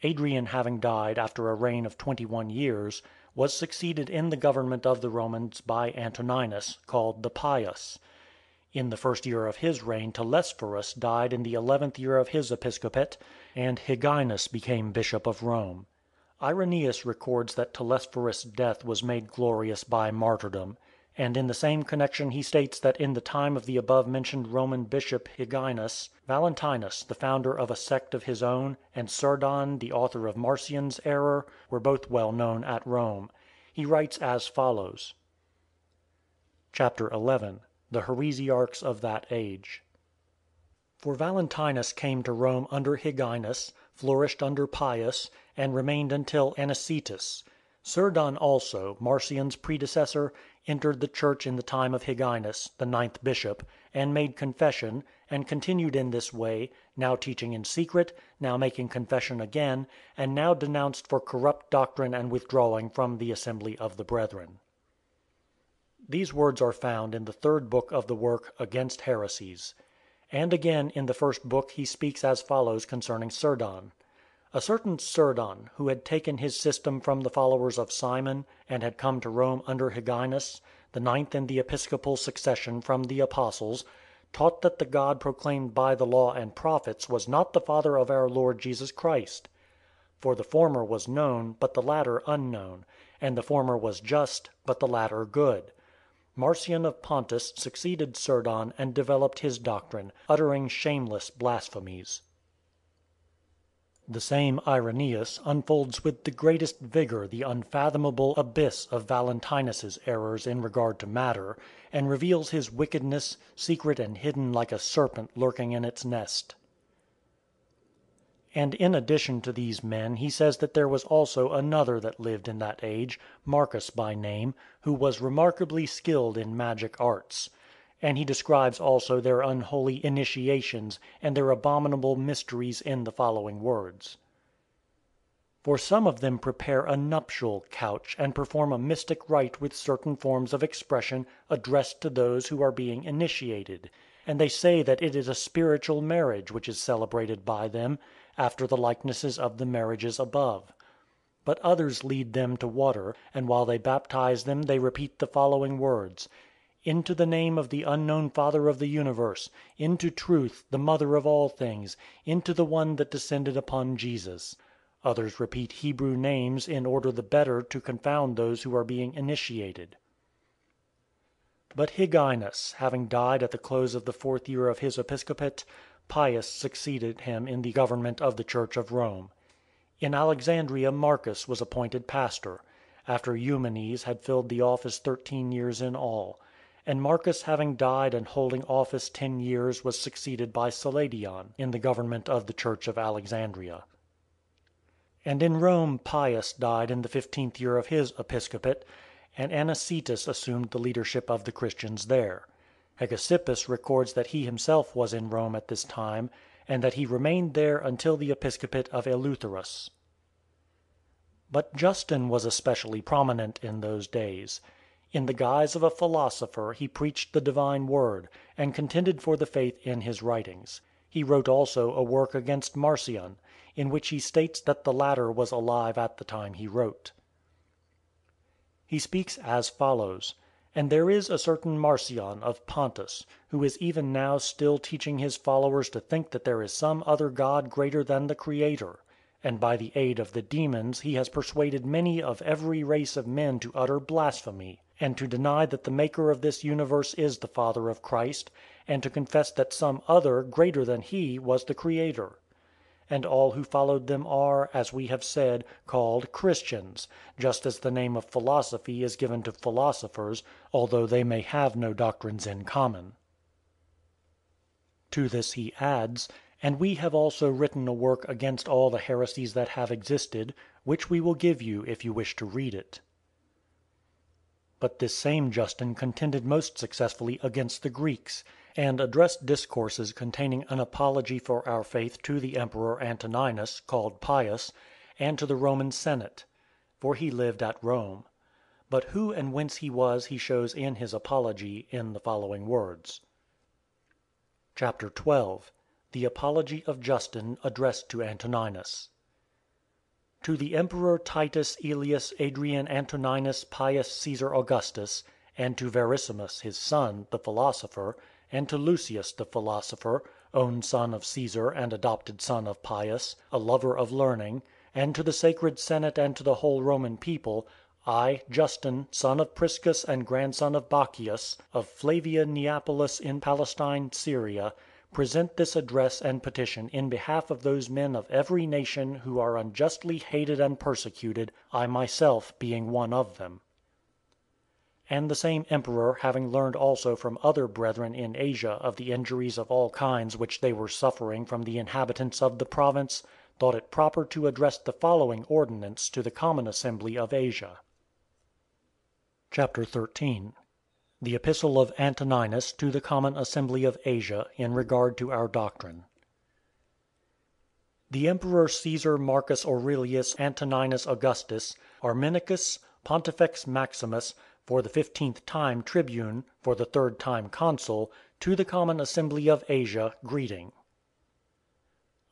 Adrian having died after a reign of 21 years, was succeeded in the government of the Romans by Antoninus, called the Pious. In the first year of his reign Telesphorus died in the 11th year of his episcopate, and Hyginus became bishop of Rome. Irenaeus records that Telesphorus' death was made glorious by martyrdom, and in the same connection he states that in the time of the above mentioned Roman bishop Hyginus, Valentinus, the founder of a sect of his own, and Surdon, the author of Marcion's error, were both well known at Rome. He writes as follows. Chapter 11. The Heresiarchs of that age. For Valentinus came to Rome under Hyginus, flourished under Pius, and remained until Anicetus. Surdon also, Marcion's predecessor, entered the church in the time of Hyginus, the 9th bishop, and made confession, and continued in this way, now teaching in secret, now making confession again, and now denounced for corrupt doctrine and withdrawing from the assembly of the brethren. These words are found in the 3rd book of the work Against Heresies. And again in the 1st book he speaks as follows concerning Surdon. A certain Surdon, who had taken his system from the followers of Simon, and had come to Rome under Hyginus, the 9th in the episcopal succession from the apostles, taught that the God proclaimed by the law and prophets was not the Father of our Lord Jesus Christ. For the former was known, but the latter unknown; and the former was just, but the latter good. Marcion of Pontus succeeded Surdon and developed his doctrine, uttering shameless blasphemies. The same Irenaeus unfolds with the greatest vigour the unfathomable abyss of Valentinus's errors in regard to matter, and reveals his wickedness, secret and hidden like a serpent lurking in its nest. And in addition to these men he says that there was also another that lived in that age, Marcus by name, who was remarkably skilled in magic arts. And he describes also their unholy initiations and their abominable mysteries in the following words. For some of them prepare a nuptial couch and perform a mystic rite with certain forms of expression addressed to those who are being initiated. And they say that it is a spiritual marriage which is celebrated by them, after the likenesses of the marriages above. But others lead them to water, and while they baptize them they repeat the following words: Into the name of the unknown Father of the universe, into truth, the Mother of all things, into the one that descended upon Jesus. Others repeat Hebrew names in order the better to confound those who are being initiated. But Hyginus, having died at the close of the 4th year of his episcopate, Pius succeeded him in the government of the Church of Rome. In Alexandria Marcus was appointed pastor, after Eumenes had filled the office 13 years in all. And Marcus having died and holding office 10 years was succeeded by Saladion in the government of the Church of Alexandria. And in Rome Pius died in the 15th year of his episcopate, and Anicetus assumed the leadership of the Christians there. Hegesippus records that he himself was in Rome at this time, and that he remained there until the episcopate of Eleutherus. But Justin was especially prominent in those days. In the guise of a philosopher he preached the divine word, and contended for the faith in his writings. He wrote also a work against Marcion, in which he states that the latter was alive at the time he wrote. He speaks as follows: And there is a certain Marcion of Pontus, who is even now still teaching his followers to think that there is some other God greater than the Creator. And by the aid of the demons he has persuaded many of every race of men to utter blasphemy, and to deny that the Maker of this universe is the Father of Christ, and to confess that some other, greater than he, was the Creator. And all who followed them are, as we have said, called Christians, just as the name of philosophy is given to philosophers, although they may have no doctrines in common. To this he adds, And we have also written a work against all the heresies that have existed, which we will give you if you wish to read it. But this same Justin contended most successfully against the Greeks, and addressed discourses containing an apology for our faith to the Emperor Antoninus, called Pius, and to the Roman Senate; for he lived at Rome. But who and whence he was he shows in his apology in the following words. Chapter 12. The Apology of Justin addressed to Antoninus. To the Emperor Titus Aelius Adrian Antoninus Pius Caesar Augustus, and to Verissimus his son, the philosopher, and to Lucius the philosopher, own son of Caesar and adopted son of Pius, a lover of learning, and to the sacred Senate and to the whole Roman people, I, Justin, son of Priscus and grandson of Bacchius, of Flavia Neapolis in Palestine, Syria, present this address and petition in behalf of those men of every nation who are unjustly hated and persecuted, I myself being one of them. And the same emperor, having learned also from other brethren in Asia of the injuries of all kinds which they were suffering from the inhabitants of the province, thought it proper to address the following ordinance to the common assembly of Asia. Chapter 13. The Epistle of Antoninus to the common assembly of Asia in regard to our doctrine. The Emperor Caesar Marcus Aurelius Antoninus Augustus, Arminius, Pontifex Maximus, for the 15th time Tribune, for the 3rd time Consul, to the common assembly of Asia, greeting.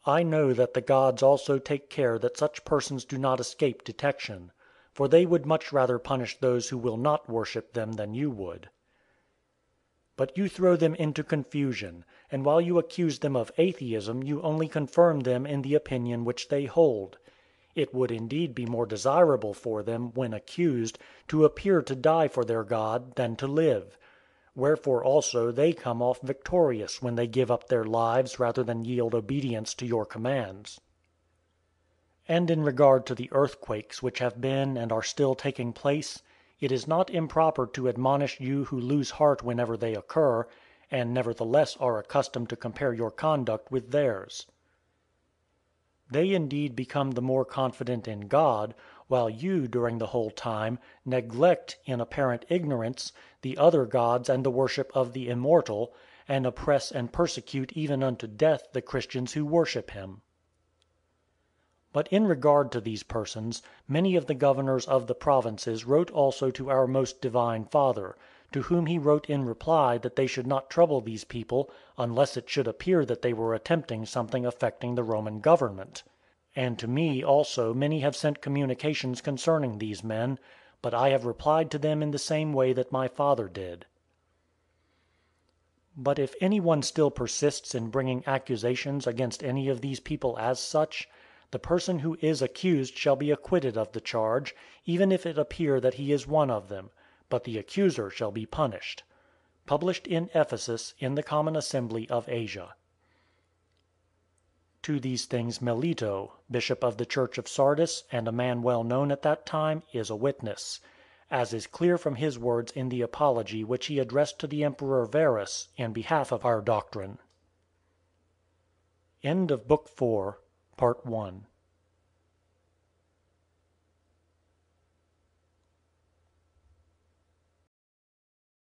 I know that the gods also take care that such persons do not escape detection, for they would much rather punish those who will not worship them than you would. But you throw them into confusion, and while you accuse them of atheism you only confirm them in the opinion which they hold. It would indeed be more desirable for them, when accused, to appear to die for their God than to live. Wherefore also they come off victorious when they give up their lives rather than yield obedience to your commands. And in regard to the earthquakes which have been and are still taking place, it is not improper to admonish you who lose heart whenever they occur, and nevertheless are accustomed to compare your conduct with theirs. They indeed become the more confident in God, while you during the whole time neglect, in apparent ignorance, the other gods and the worship of the immortal, and oppress and persecute even unto death the Christians who worship him. But in regard to these persons, many of the governors of the provinces wrote also to our most divine Father, to whom he wrote in reply that they should not trouble these people unless it should appear that they were attempting something affecting the Roman government. And to me also many have sent communications concerning these men, but I have replied to them in the same way that my father did. But if anyone still persists in bringing accusations against any of these people as such, the person who is accused shall be acquitted of the charge, even if it appear that he is one of them, but the accuser shall be punished. Published in Ephesus, in the common assembly of Asia. To these things Melito, bishop of the church of Sardis, and a man well known at that time, is a witness, as is clear from his words in the apology which he addressed to the Emperor Verus in behalf of our doctrine. End of Book 4, Part 1.